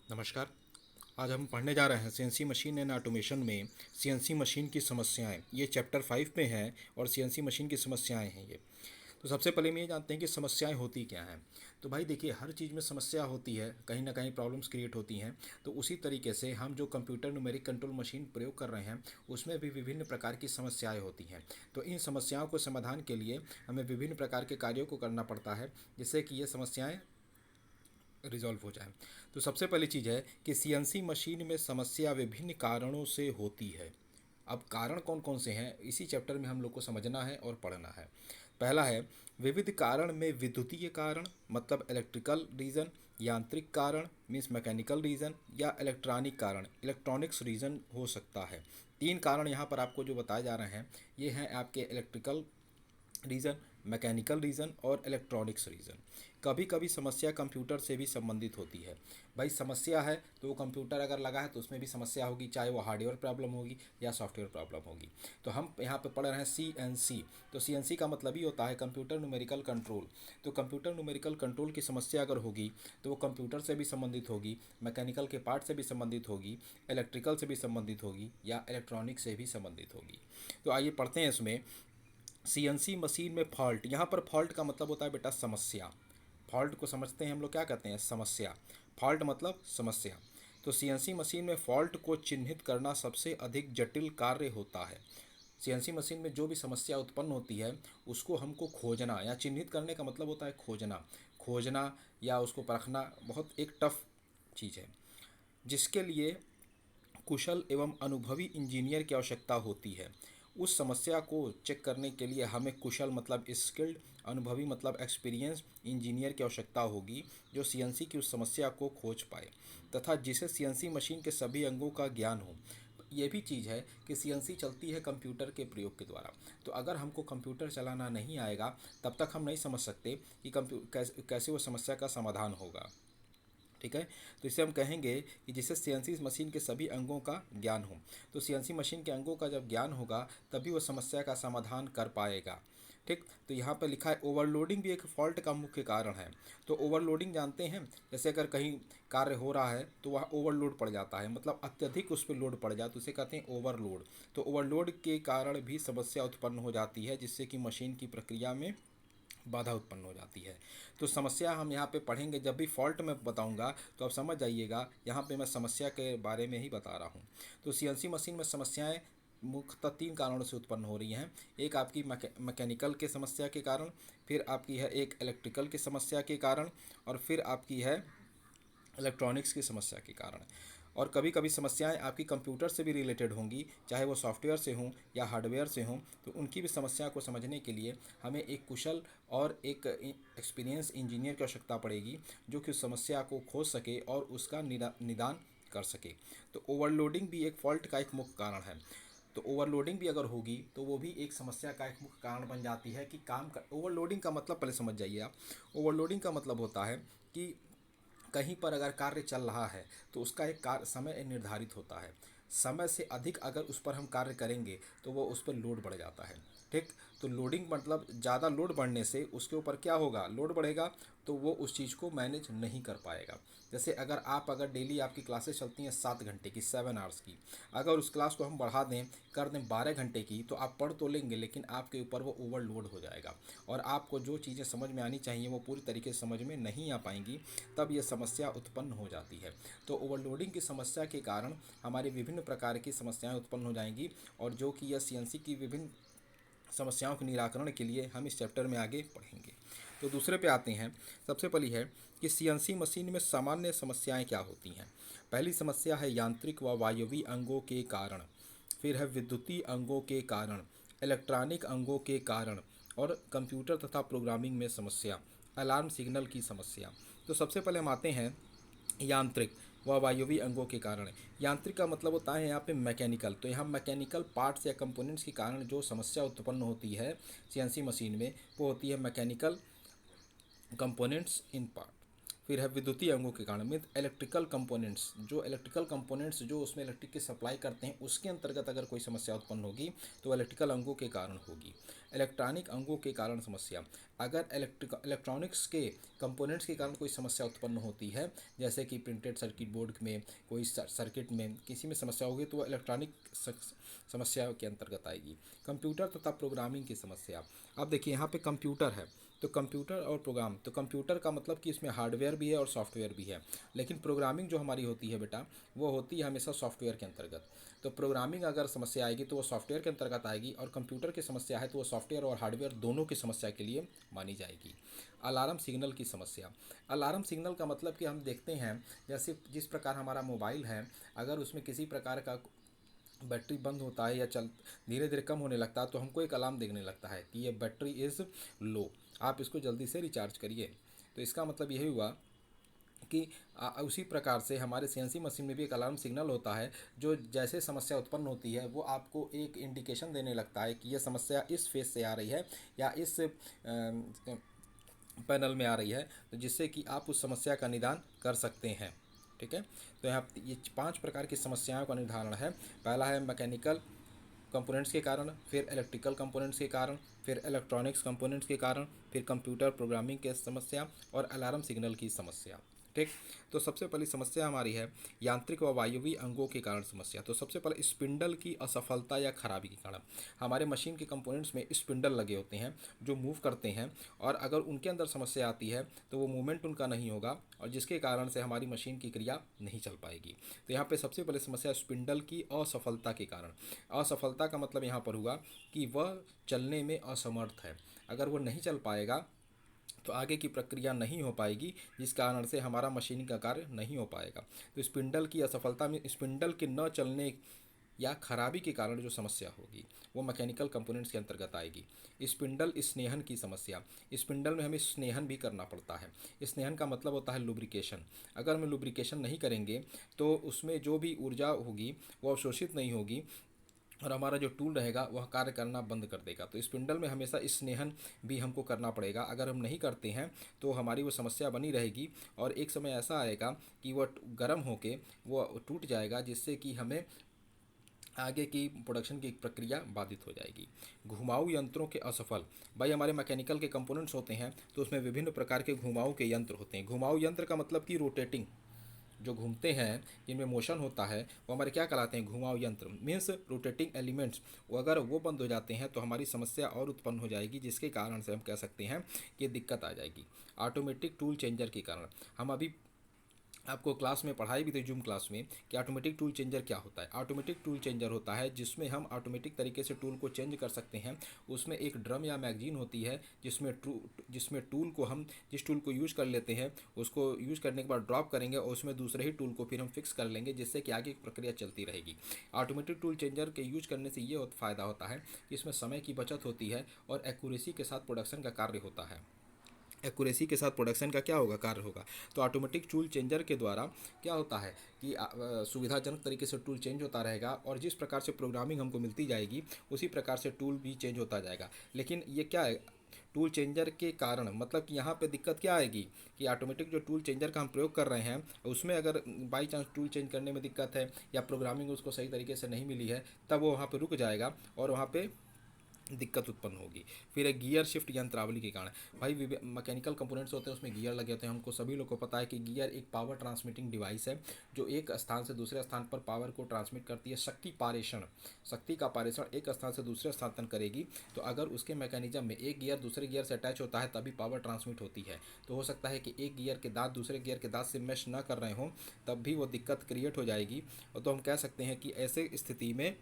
नमस्कार। आज हम पढ़ने जा रहे हैं सीएनसी मशीन एंड ऑटोमेशन में सीएनसी मशीन की समस्याएं। ये चैप्टर 5 में है और सीएनसी मशीन की समस्याएं हैं ये। तो सबसे पहले हम ये जानते हैं कि समस्याएं होती क्या हैं। तो भाई देखिए, हर चीज़ में समस्या होती है, कहीं ना कहीं प्रॉब्लम्स क्रिएट होती हैं। तो उसी तरीके से हम जो कंप्यूटर न्यूमेरिक कंट्रोल मशीन प्रयोग कर रहे हैं उसमें भी विभिन्न प्रकार की समस्याएं होती हैं। तो इन समस्याओं को समाधान के लिए हमें विभिन्न प्रकार के कार्यों को करना पड़ता है जिससे कि ये समस्याएं रिजॉल्व हो जाए। तो सबसे पहली चीज़ है कि सीएनसी मशीन में समस्या विभिन्न कारणों से होती है। अब कारण कौन कौन से हैं इसी चैप्टर में हम लोग को समझना है और पढ़ना है। पहला है विविध कारण में विद्युतीय कारण मतलब इलेक्ट्रिकल रीज़न, यांत्रिक कारण मीन्स मैकेनिकल रीज़न, या इलेक्ट्रॉनिक कारण इलेक्ट्रॉनिक्स रीज़न हो सकता है। तीन कारण यहाँ पर आपको जो बताए जा रहे हैं ये हैं आपके इलेक्ट्रिकल रीज़न, मैकेनिकल रीज़न और इलेक्ट्रॉनिक्स रीज़न। कभी कभी समस्या कंप्यूटर से भी संबंधित होती है। भाई समस्या है तो वो कंप्यूटर अगर लगा है तो उसमें भी समस्या होगी, चाहे वो हार्डवेयर प्रॉब्लम होगी या सॉफ्टवेयर प्रॉब्लम होगी। तो हम यहाँ पे पढ़ रहे हैं सीएनसी। तो सीएनसी का मतलब ही होता है कंप्यूटर न्यूमेरिकल कंट्रोल। तो कंप्यूटर न्यूमेरिकल कंट्रोल की समस्या अगर होगी तो वो कंप्यूटर से भी संबंधित होगी, मैकेनिकल के पार्ट से भी संबंधित होगी, इलेक्ट्रिकल से भी संबंधित होगी या इलेक्ट्रॉनिक से भी संबंधित होगी। तो आइए पढ़ते हैं इसमें। सीएनसी मशीन में फॉल्ट। यहाँ पर फॉल्ट का मतलब होता है बेटा समस्या। फॉल्ट को समझते हैं हम लोग क्या कहते हैं, समस्या। फॉल्ट मतलब समस्या। तो सीएनसी मशीन में फॉल्ट को चिन्हित करना सबसे अधिक जटिल कार्य होता है। सीएनसी मशीन में जो भी समस्या उत्पन्न होती है उसको हमको खोजना या चिन्हित करने का मतलब होता है खोजना। खोजना या उसको परखना बहुत एक टफ चीज़ है जिसके लिए कुशल एवं अनुभवी इंजीनियर की आवश्यकता होती है। उस समस्या को चेक करने के लिए हमें कुशल मतलब स्किल्ड, अनुभवी मतलब एक्सपीरियंस इंजीनियर की आवश्यकता होगी जो सीएनसी की उस समस्या को खोज पाए तथा जिसे सीएनसी मशीन के सभी अंगों का ज्ञान हो। ये भी चीज़ है कि सीएनसी चलती है कंप्यूटर के प्रयोग के द्वारा। तो अगर हमको कंप्यूटर चलाना नहीं आएगा तब तक हम नहीं समझ सकते कि कैसे वो समस्या का समाधान होगा। ठीक है। तो इसे हम कहेंगे कि जिससे सीएनसी मशीन के सभी अंगों का ज्ञान हो। तो सीएनसी मशीन के अंगों का जब ज्ञान होगा तभी वो समस्या का समाधान कर पाएगा। ठीक। तो यहाँ पर लिखा है ओवरलोडिंग भी एक फॉल्ट का मुख्य कारण है। तो ओवरलोडिंग जानते हैं, जैसे अगर कहीं कार्य हो रहा है तो वह ओवरलोड पड़ जाता है, मतलब अत्यधिक उस पर लोड पड़ जाए तो उसे कहते हैं ओवरलोड। तो ओवरलोड के कारण भी समस्या उत्पन्न हो जाती है जिससे कि मशीन की प्रक्रिया में बाधा उत्पन्न हो जाती है। तो समस्या हम यहाँ पे पढ़ेंगे, जब भी फॉल्ट मैं बताऊँगा तो आप समझ जाइएगा यहाँ पे मैं समस्या के बारे में ही बता रहा हूँ। तो सीएनसी मशीन में समस्याएं मुख्यतः तीन कारणों से उत्पन्न हो रही हैं। एक आपकी मैकेनिकल के समस्या के कारण, फिर आपकी है एक इलेक्ट्रिकल की समस्या के कारण, और फिर आपकी है इलेक्ट्रॉनिक्स की समस्या के कारण। और कभी कभी समस्याएं आपकी कंप्यूटर से भी रिलेटेड होंगी, चाहे वो सॉफ्टवेयर से हों या हार्डवेयर से हों। तो उनकी भी समस्या को समझने के लिए हमें एक कुशल और एक एक्सपीरियंस इंजीनियर की आवश्यकता पड़ेगी जो कि उस समस्या को खोज सके और उसका निदान कर सके। तो ओवरलोडिंग भी एक फॉल्ट का एक मुख्य कारण है। तो ओवरलोडिंग भी अगर होगी तो वो भी एक समस्या का एक मुख्य कारण बन जाती है कि काम कर। ओवरलोडिंग का मतलब पहले समझ जाइए आप। ओवरलोडिंग का मतलब होता है कि कहीं पर अगर कार्य चल रहा है तो उसका एक कार्य समय निर्धारित होता है। समय से अधिक अगर उस पर हम कार्य करेंगे तो वो उस पर लोड बढ़ जाता है। ठीक। तो लोडिंग मतलब ज़्यादा लोड बढ़ने से उसके ऊपर क्या होगा, लोड बढ़ेगा तो वो उस चीज़ को मैनेज नहीं कर पाएगा। जैसे अगर डेली आपकी क्लासेस चलती हैं 7 घंटे की, 7 आवर्स की, अगर उस क्लास को हम बढ़ा दें, कर दें 12 घंटे की, तो आप पढ़ तो लेंगे लेकिन आपके ऊपर वो ओवरलोड हो जाएगा और आपको जो चीज़ें समझ में आनी चाहिए वो पूरी तरीके से समझ में नहीं आ पाएंगी। तब ये समस्या उत्पन्न हो जाती है। तो ओवरलोडिंग की समस्या के कारण हमारी विभिन्न प्रकार की समस्याएं उत्पन्न हो जाएंगी और जो कि यह सीएनसी की विभिन्न समस्याओं के निराकरण के लिए हम इस चैप्टर में आगे पढ़ेंगे। तो दूसरे पे आते हैं। सबसे पहली है कि सीएनसी मशीन में सामान्य समस्याएं क्या होती हैं। पहली समस्या है यांत्रिक व वायवीय अंगों के कारण, फिर है विद्युतीय अंगों के कारण, इलेक्ट्रॉनिक अंगों के कारण और कंप्यूटर तथा प्रोग्रामिंग में समस्या, अलार्म सिग्नल की समस्या। तो सबसे पहले हम आते हैं यांत्रिक व वायवीय अंगों के कारण। यांत्रिक का मतलब होता है यहाँ पे मैकेनिकल। तो यहाँ मैकेनिकल पार्ट्स या कंपोनेंट्स के कारण जो समस्या उत्पन्न होती है सीएनसी मशीन में वो होती है मैकेनिकल कंपोनेंट्स इन पार्ट। फिर है विद्युतीय अंगों के कारण, मीन इलेक्ट्रिकल कंपोनेंट्स, जो इलेक्ट्रिकल कंपोनेंट्स जो उसमें इलेक्ट्रिक की सप्लाई करते हैं उसके अंतर्गत अगर कोई समस्या उत्पन्न होगी तो इलेक्ट्रिकल अंगों के कारण होगी। इलेक्ट्रॉनिक अंगों के कारण समस्या, अगर इलेक्ट्रॉनिक्स के कंपोनेंट्स के कारण कोई समस्या उत्पन्न होती है, जैसे कि प्रिंटेड सर्किट बोर्ड में कोई सर्किट में किसी में समस्या होगी तो वह इलेक्ट्रॉनिक समस्या के अंतर्गत आएगी। कंप्यूटर तथा प्रोग्रामिंग की समस्या, अब देखिए यहाँ पे कंप्यूटर है तो कंप्यूटर और प्रोग्राम, तो कंप्यूटर का मतलब कि इसमें हार्डवेयर भी है और सॉफ्टवेयर भी है, लेकिन प्रोग्रामिंग जो हमारी होती है बेटा वो होती है हमेशा सॉफ्टवेयर के अंतर्गत। तो प्रोग्रामिंग अगर समस्या आएगी तो वो सॉफ्टवेयर के अंतर्गत आएगी, और कंप्यूटर की समस्या है तो वो सॉफ्टवेयर और हार्डवेयर दोनों की समस्या के लिए मानी जाएगी। अलार्म सिग्नल की समस्या, अलार्म सिग्नल का मतलब कि हम देखते हैं जैसे जिस प्रकार हमारा मोबाइल है, अगर उसमें किसी प्रकार का बैटरी बंद होता है या चल धीरे धीरे कम होने लगता है तो हमको एक अलार्म देखने लगता है कि ये बैटरी इज़ लो, आप इसको जल्दी से रिचार्ज करिए। तो इसका मतलब यही हुआ कि उसी प्रकार से हमारे सीएनसी मशीन में भी एक अलार्म सिग्नल होता है, जो जैसे समस्या उत्पन्न होती है वो आपको एक इंडिकेशन देने लगता है कि यह समस्या इस फेज से आ रही है या इस पैनल में आ रही है, तो जिससे कि आप उस समस्या का निदान कर सकते हैं। ठीक है, तो यहाँ ये 5 प्रकार की समस्याओं का निर्धारण है। पहला है मैकेनिकल कंपोनेंट्स के कारण, फिर इलेक्ट्रिकल कंपोनेंट्स के कारण, फिर इलेक्ट्रॉनिक्स कंपोनेंट्स के कारण, फिर कंप्यूटर प्रोग्रामिंग की समस्या और अलार्म सिग्नल की समस्या। ठीक, तो सबसे पहली समस्या हमारी है यांत्रिक व वायवीय अंगों के कारण समस्या। तो सबसे पहले स्पिंडल की असफलता या खराबी के कारण, हमारे मशीन के कंपोनेंट्स में स्पिंडल लगे होते हैं जो मूव करते हैं, और अगर उनके अंदर समस्या आती है तो वो मूवमेंट उनका नहीं होगा और जिसके कारण से हमारी मशीन की क्रिया नहीं चल पाएगी। तो यहाँ पे सबसे पहले समस्या स्पिंडल की असफलता के कारण। असफलता का मतलब यहाँ पर हुआ कि वह चलने में असमर्थ है, अगर वो नहीं चल पाएगा तो आगे की प्रक्रिया नहीं हो पाएगी, जिस कारण से हमारा मशीन का कार्य नहीं हो पाएगा। तो स्पिंडल की असफलता में स्पिंडल के न चलने या खराबी के कारण जो समस्या होगी वो मैकेनिकल कंपोनेंट्स के अंतर्गत आएगी। स्पिंडल स्नेहन की समस्या, स्पिंडल में हमें स्नेहन भी करना पड़ता है। स्नेहन का मतलब होता है लुब्रिकेशन, अगर हम लुब्रिकेशन नहीं करेंगे तो उसमें जो भी ऊर्जा होगी वो अवशोषित नहीं होगी और हमारा जो टूल रहेगा वह कार्य करना बंद कर देगा। तो स्पिंडल में हमेशा स्नेहन भी हमको करना पड़ेगा, अगर हम नहीं करते हैं तो हमारी वो समस्या बनी रहेगी और एक समय ऐसा आएगा कि वह गर्म होके वो टूट जाएगा, जिससे कि हमें आगे की प्रोडक्शन की प्रक्रिया बाधित हो जाएगी। घुमाऊ यंत्रों के असफल, भाई हमारे मैकेनिकल के कंपोनेंट्स होते हैं तो उसमें विभिन्न प्रकार के घुमाऊ के यंत्र होते हैं। घुमाऊ यंत्र का मतलब कि रोटेटिंग, जो घूमते हैं जिनमें मोशन होता है वो हमारे क्या कहलाते हैं, घुमाऊ यंत्र, मीन्स रोटेटिंग एलिमेंट्स। वो अगर वो बंद हो जाते हैं तो हमारी समस्या और उत्पन्न हो जाएगी, जिसके कारण से हम कह सकते हैं कि दिक्कत आ जाएगी। ऑटोमेटिक टूल चेंजर के कारण, हम अभी आपको क्लास में पढ़ाई भी थी जूम क्लास में कि ऑटोमेटिक टूल चेंजर क्या होता है। ऑटोमेटिक टूल चेंजर होता है जिसमें हम ऑटोमेटिक तरीके से टूल को चेंज कर सकते हैं। उसमें एक ड्रम या मैगजीन होती है जिसमें टूल को हम जिस टूल को यूज़ कर लेते हैं उसको यूज़ करने के बाद ड्रॉप करेंगे और उसमें दूसरे ही टूल को फिर हम फिक्स कर लेंगे, जिससे कि आगे की प्रक्रिया चलती रहेगी। ऑटोमेटिक टूल चेंजर के यूज करने से ये फ़ायदा होता है कि इसमें समय की बचत होती है और एक्यूरेसी के साथ प्रोडक्शन का कार्य होता है। एक्यूरेसी के साथ प्रोडक्शन का क्या होगा, कार्य होगा। तो ऑटोमेटिक टूल चेंजर के द्वारा क्या होता है कि सुविधाजनक तरीके से टूल चेंज होता रहेगा और जिस प्रकार से प्रोग्रामिंग हमको मिलती जाएगी उसी प्रकार से टूल भी चेंज होता जाएगा। लेकिन ये क्या है, टूल चेंजर के कारण मतलब कि यहाँ पे दिक्कत क्या आएगी कि ऑटोमेटिक जो टूल चेंजर का हम प्रयोग कर रहे हैं उसमें अगर बाई चांस टूल चेंज करने में दिक्कत है या प्रोग्रामिंग उसको सही तरीके से नहीं मिली है, तब वो वहाँ पे रुक जाएगा और वहाँ पे दिक्कत उत्पन्न होगी। फिर एक गियर शिफ्ट यंत्रावली के कारण, भाई मैकेनिकल कंपोनेंट्स होते हैं उसमें गियर लगे होते हैं। हमको सभी लोग को पता है कि गियर एक पावर ट्रांसमिटिंग डिवाइस है जो एक स्थान से दूसरे स्थान पर पावर को ट्रांसमिट करती है। शक्ति का पारेषण एक स्थान से दूसरे स्थान तक करेगी। तो अगर उसके मैकेनिज्म में एक गियर दूसरे गियर से अटैच होता है तभी पावर ट्रांसमिट होती है। तो हो सकता है कि एक गियर के दांत दूसरे गियर के दांत से मैश ना कर रहे हों, तब भी वो दिक्कत क्रिएट हो जाएगी। और तो हम कह सकते हैं कि ऐसे स्थिति में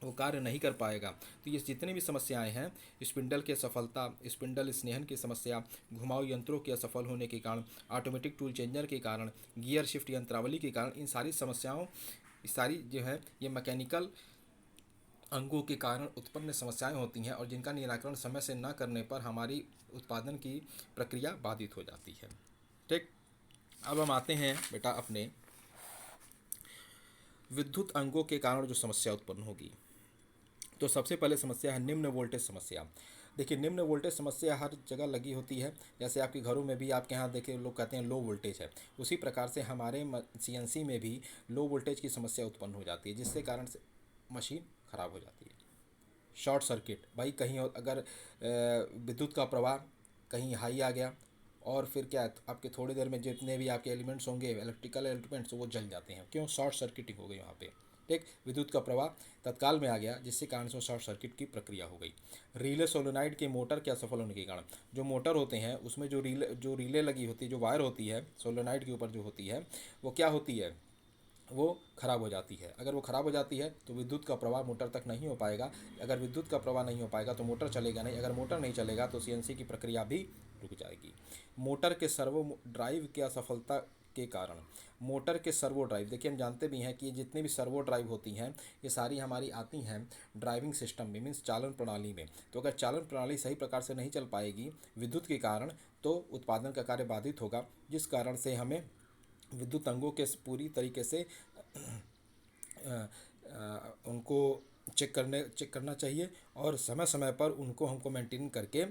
वो कार्य नहीं कर पाएगा। तो ये जितनी भी समस्याएं हैं, स्पिंडल की असफलता, स्पिंडल स्नेहन की समस्या, घुमाऊ यंत्रों के असफल होने के कारण, ऑटोमेटिक टूल चेंजर के कारण, गियर शिफ्ट यंत्रावली के कारण, इन सारी समस्याओं सारी जो है ये मैकेनिकल अंगों के कारण उत्पन्न समस्याएं होती हैं और जिनका निराकरण समय से न करने पर हमारी उत्पादन की प्रक्रिया बाधित हो जाती है। ठीक, अब हम आते हैं बेटा अपने विद्युत अंगों के कारण जो समस्या उत्पन्न होगी। तो सबसे पहले समस्या है निम्न वोल्टेज समस्या। देखिए निम्न वोल्टेज समस्या हर जगह लगी होती है, जैसे आपके घरों में भी आपके यहाँ देखिए लोग कहते हैं लो वोल्टेज है, उसी प्रकार से हमारे सीएनसी में भी लो वोल्टेज की समस्या उत्पन्न हो जाती है, जिससे कारण से मशीन खराब हो जाती है। शॉर्ट सर्किट, भाई कहीं अगर विद्युत का प्रवाह कहीं हाई आ गया और फिर क्या है, आपके थोड़ी देर में जितने भी आपके एलिमेंट्स होंगे इलेक्ट्रिकल एलिमेंट्स वो जल जाते हैं। क्यों? शॉर्ट सर्किटिंग हो गई वहाँ पे। ठीक, विद्युत का प्रवाह तत्काल में आ गया, जिससे कारण से शॉर्ट सर्किट की प्रक्रिया हो गई। रिले सोलोनाइड के मोटर के असफल होने के कारण, जो मोटर होते हैं उसमें जो रिले लगी होती है, जो वायर होती है सोलोनाइड के ऊपर जो होती है, वो क्या होती है, वो ख़राब हो जाती है। अगर वो ख़राब हो जाती है तो विद्युत का प्रवाह मोटर तक नहीं हो पाएगा। अगर विद्युत का प्रवाह नहीं हो पाएगा तो मोटर चलेगा नहीं। अगर मोटर नहीं चलेगा तो सीएनसी की प्रक्रिया भी रुक जाएगी। मोटर के सर्वो ड्राइव की असफलता के कारण, मोटर के सर्वो ड्राइव, देखिए हम जानते भी हैं कि जितनी भी सर्वो ड्राइव होती हैं ये सारी हमारी आती हैं ड्राइविंग सिस्टम में, मीन्स चालन प्रणाली में। तो अगर चालन प्रणाली सही प्रकार से नहीं चल पाएगी विद्युत के कारण तो उत्पादन का कार्य बाधित होगा, जिस कारण से हमें विद्युत अंगों के पूरी तरीके से उनको चेक करना चाहिए और समय समय पर उनको हमको मेंटेन करके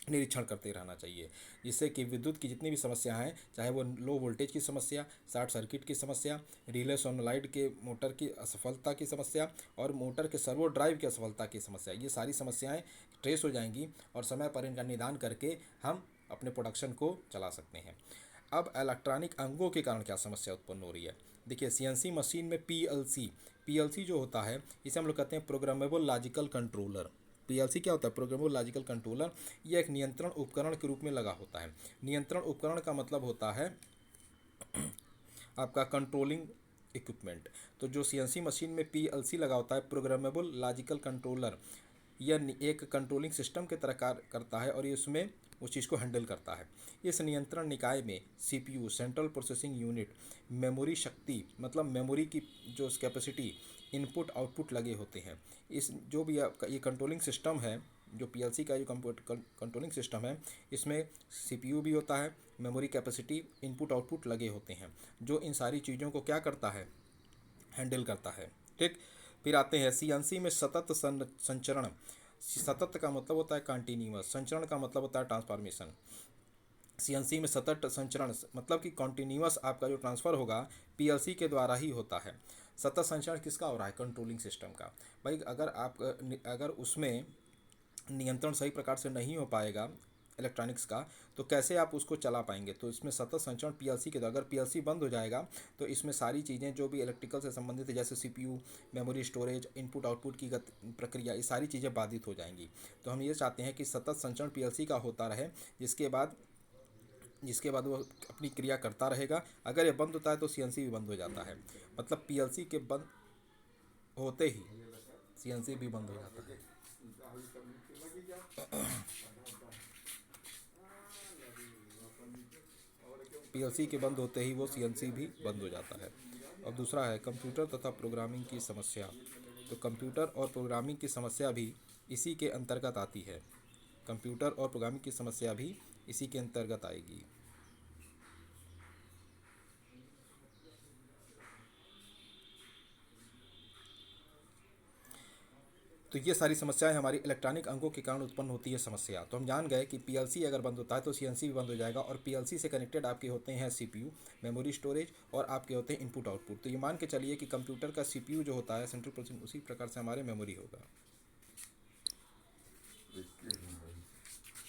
निरीक्षण करते रहना चाहिए, जिससे कि विद्युत की जितनी भी समस्या हैं, चाहे वो लो वोल्टेज की समस्या, शॉर्ट सर्किट की समस्या, रिले सोनोलाइड के मोटर की असफलता की समस्या और मोटर के सर्वो ड्राइव की असफलता की समस्या, ये सारी समस्याएं ट्रेस हो जाएंगी और समय पर इनका निदान करके हम अपने प्रोडक्शन को चला सकते हैं। अब इलेक्ट्रॉनिक अंगों के कारण क्या समस्या उत्पन्न हो रही है। देखिए सीएनसी मशीन में पीएलसी जो होता है, इसे हम लोग कहते हैं प्रोग्रामेबल लॉजिकल कंट्रोलर। पीएलसी क्या होता है? Programmable logical controller. यह एक नियंत्रण उपकरण के रूप में लगा होता है। नियंत्रण उपकरण का मतलब होता है आपका कंट्रोलिंग इक्विपमेंट। तो जो सीएनसी मशीन में पीएलसी लगा होता है, प्रोग्रामेबल लॉजिकल कंट्रोलर, यह एक कंट्रोलिंग सिस्टम के तरह कार्य करता है और ये उसमें उस चीज़ को हैंडल करता है। इस नियंत्रण निकाय में CPU, central processing unit, memory शक्ति मतलब मेमोरी की जो कैपेसिटी, इनपुट आउटपुट लगे होते हैं। इस जो भी आपका ये कंट्रोलिंग सिस्टम है, जो पीएलसी का जो कंट्रोलिंग सिस्टम है, इसमें सीपीयू भी होता है, मेमोरी कैपेसिटी, इनपुट आउटपुट लगे होते हैं, जो इन सारी चीज़ों को क्या करता है, हैंडल करता है। ठीक, फिर आते हैं सीएनसी में सतत संचरण। सतत का मतलब होता है कंटिन्यूअस, संचरण का मतलब होता है ट्रांसफॉर्मेशन। सीएनसी में सतत संचरण मतलब कि कॉन्टीन्यूअस आपका जो ट्रांसफ़र होगा पीएलसी के द्वारा ही होता है। सतत संचरण किसका हो रहा है? कंट्रोलिंग सिस्टम का। भाई अगर उसमें नियंत्रण सही प्रकार से नहीं हो पाएगा इलेक्ट्रॉनिक्स का, तो कैसे आप उसको चला पाएंगे? तो इसमें सतत संचरण पीएलसी के द्वारा, अगर पीएलसी बंद हो जाएगा तो इसमें सारी चीज़ें जो भी इलेक्ट्रिकल से संबंधित है, जैसे CPU, memory storage, input output की प्रक्रिया, ये सारी चीज़ें बाधित हो जाएंगी। तो हम ये चाहते हैं कि सतत संचरण पीएलसी का होता रहे, जिसके बाद वो अपनी क्रिया करता रहेगा। अगर ये बंद होता है तो सीएनसी भी बंद हो जाता है। मतलब पीएलसी के बंद होते ही सीएनसी भी बंद हो जाता है। पीएलसी के बंद होते ही वो सीएनसी भी बंद हो जाता है। और दूसरा है कंप्यूटर तथा प्रोग्रामिंग की समस्या। तो कंप्यूटर और प्रोग्रामिंग की समस्या भी इसी के अंतर्गत आती है। कंप्यूटर और प्रोग्रामिंग की समस्या भी इसी के अंतर्गत आएगी। तो ये सारी समस्याएं हमारी इलेक्ट्रॉनिक अंगों के कारण उत्पन्न होती है समस्या। तो हम जान गए कि पीएलसी अगर बंद होता है तो सीएनसी भी बंद हो जाएगा, और पीएलसी से कनेक्टेड आपके होते हैं सीपीयू, मेमोरी स्टोरेज, और आपके होते हैं इनपुट आउटपुट। तो ये मान के चलिए कि कंप्यूटर का सीपीयू जो होता है सेंट्रल प्रोसेसिंग, उसी प्रकार से हमारे मेमोरी होगा।